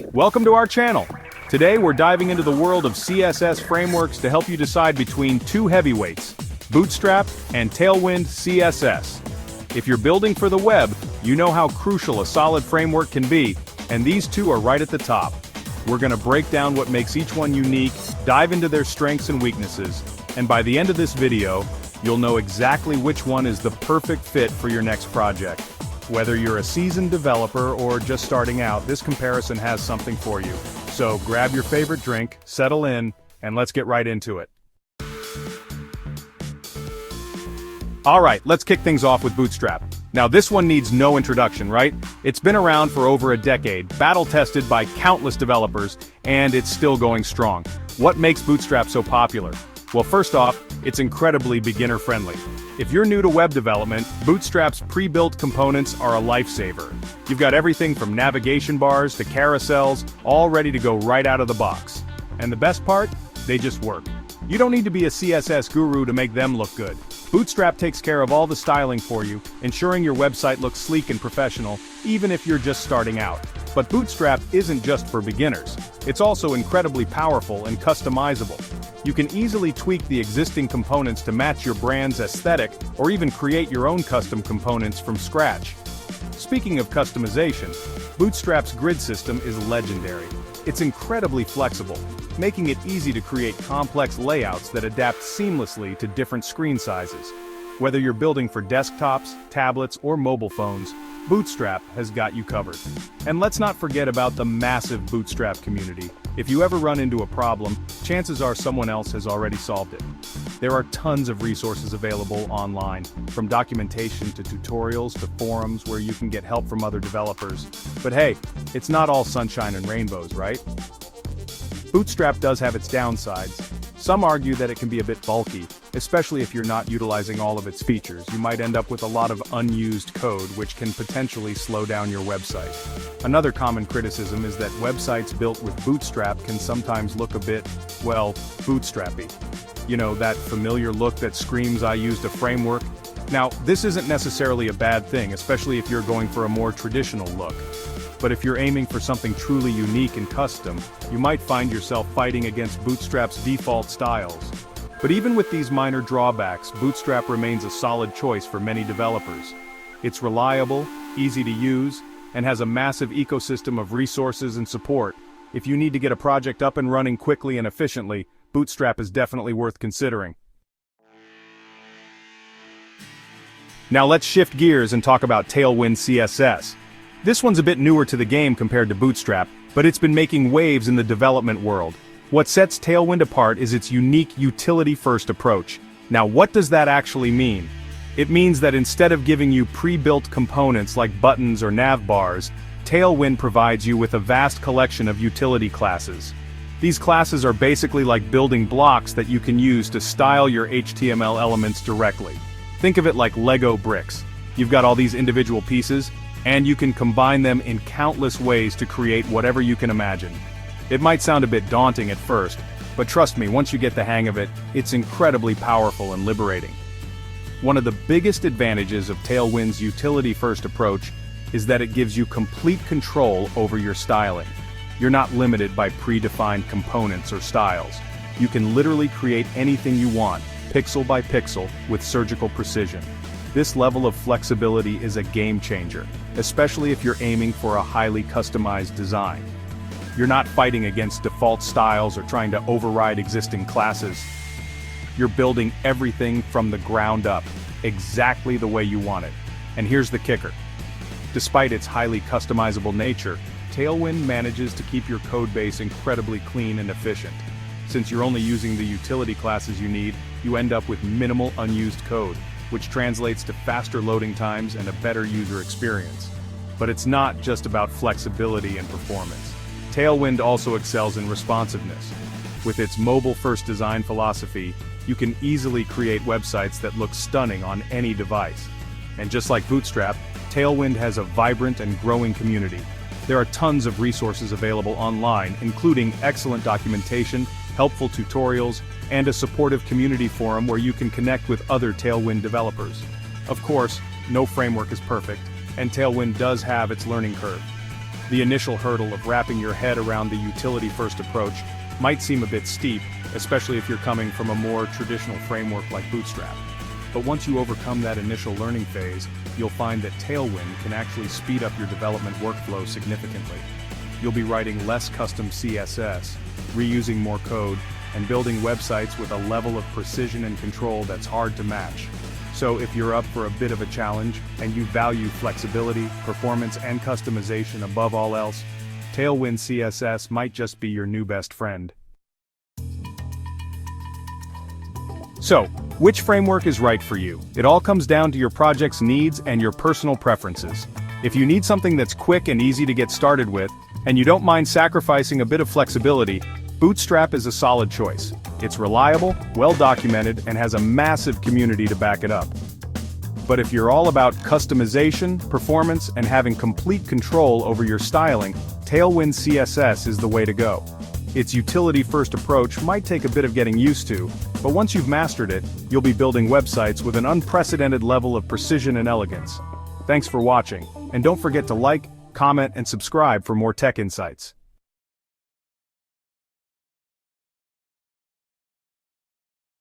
Welcome to our channel. Today we're diving into the world of CSS frameworks to help you decide between two heavyweights, Bootstrap and Tailwind CSS. If you're building for the web, you know how crucial a solid framework can be, and these two are right at the top. We're going to break down what makes each one unique, dive into their strengths and weaknesses, and by the end of this video, you'll know exactly which one is the perfect fit for your next project. Whether you're a seasoned developer or just starting out, this comparison has something for you. So grab your favorite drink, settle in, and let's get right into it. Alright, let's kick things off with Bootstrap. Now this one needs no introduction, right? It's been around for over a decade, battle-tested by countless developers, and it's still going strong. What makes Bootstrap so popular? Well, first off, it's incredibly beginner-friendly. If you're new to web development, Bootstrap's pre-built components are a lifesaver. You've got everything from navigation bars to carousels, all ready to go right out of the box. And the best part? They just work. You don't need to be a CSS guru to make them look good. Bootstrap takes care of all the styling for you, ensuring your website looks sleek and professional, even if you're just starting out. But Bootstrap isn't just for beginners. It's also incredibly powerful and customizable. You can easily tweak the existing components to match your brand's aesthetic, or even create your own custom components from scratch. Speaking of customization, Bootstrap's grid system is legendary. It's incredibly flexible, making it easy to create complex layouts that adapt seamlessly to different screen sizes. Whether you're building for desktops, tablets, or mobile phones, Bootstrap has got you covered. And let's not forget about the massive Bootstrap community. If you ever run into a problem, chances are someone else has already solved it. There are tons of resources available online, from documentation to tutorials to forums where you can get help from other developers. But hey, it's not all sunshine and rainbows, right? Bootstrap does have its downsides. Some argue that it can be a bit bulky, especially if you're not utilizing all of its features. You might end up with a lot of unused code, which can potentially slow down your website. Another common criticism is that websites built with Bootstrap can sometimes look a bit, well, bootstrappy. You know, that familiar look that screams, "I used a framework." Now, this isn't necessarily a bad thing, especially if you're going for a more traditional look. But if you're aiming for something truly unique and custom, you might find yourself fighting against Bootstrap's default styles. But even with these minor drawbacks, Bootstrap remains a solid choice for many developers. It's reliable, easy to use, and has a massive ecosystem of resources and support. If you need to get a project up and running quickly and efficiently, Bootstrap is definitely worth considering. Now let's shift gears and talk about Tailwind CSS. This one's a bit newer to the game compared to Bootstrap, but it's been making waves in the development world. What sets Tailwind apart is its unique utility-first approach. Now, what does that actually mean? It means that instead of giving you pre-built components like buttons or nav bars, Tailwind provides you with a vast collection of utility classes. These classes are basically like building blocks that you can use to style your HTML elements directly. Think of it like Lego bricks. You've got all these individual pieces, and you can combine them in countless ways to create whatever you can imagine. It might sound a bit daunting at first, but trust me, once you get the hang of it, it's incredibly powerful and liberating. One of the biggest advantages of Tailwind's utility-first approach is that it gives you complete control over your styling. You're not limited by predefined components or styles. You can literally create anything you want, pixel by pixel, with surgical precision. This level of flexibility is a game changer, especially if you're aiming for a highly customized design. You're not fighting against default styles or trying to override existing classes. You're building everything from the ground up, exactly the way you want it. And here's the kicker. Despite its highly customizable nature, Tailwind manages to keep your codebase incredibly clean and efficient. Since you're only using the utility classes you need, you end up with minimal unused code, which translates to faster loading times and a better user experience. But it's not just about flexibility and performance. Tailwind also excels in responsiveness. With its mobile-first design philosophy, you can easily create websites that look stunning on any device. And just like Bootstrap, Tailwind has a vibrant and growing community. There are tons of resources available online, including excellent documentation, helpful tutorials, and a supportive community forum where you can connect with other Tailwind developers. Of course, no framework is perfect, and Tailwind does have its learning curve. The initial hurdle of wrapping your head around the utility-first approach might seem a bit steep, especially if you're coming from a more traditional framework like Bootstrap. But once you overcome that initial learning phase, you'll find that Tailwind can actually speed up your development workflow significantly. You'll be writing less custom CSS, reusing more code, and building websites with a level of precision and control that's hard to match. So if you're up for a bit of a challenge, and you value flexibility, performance, and customization above all else, Tailwind CSS might just be your new best friend. So, which framework is right for you? It all comes down to your project's needs and your personal preferences. If you need something that's quick and easy to get started with, and you don't mind sacrificing a bit of flexibility, Bootstrap is a solid choice. It's reliable, well-documented, and has a massive community to back it up. But if you're all about customization, performance, and having complete control over your styling, Tailwind CSS is the way to go. Its utility-first approach might take a bit of getting used to, but once you've mastered it, you'll be building websites with an unprecedented level of precision and elegance. Thanks for watching, and don't forget to like, comment, and subscribe for more tech insights.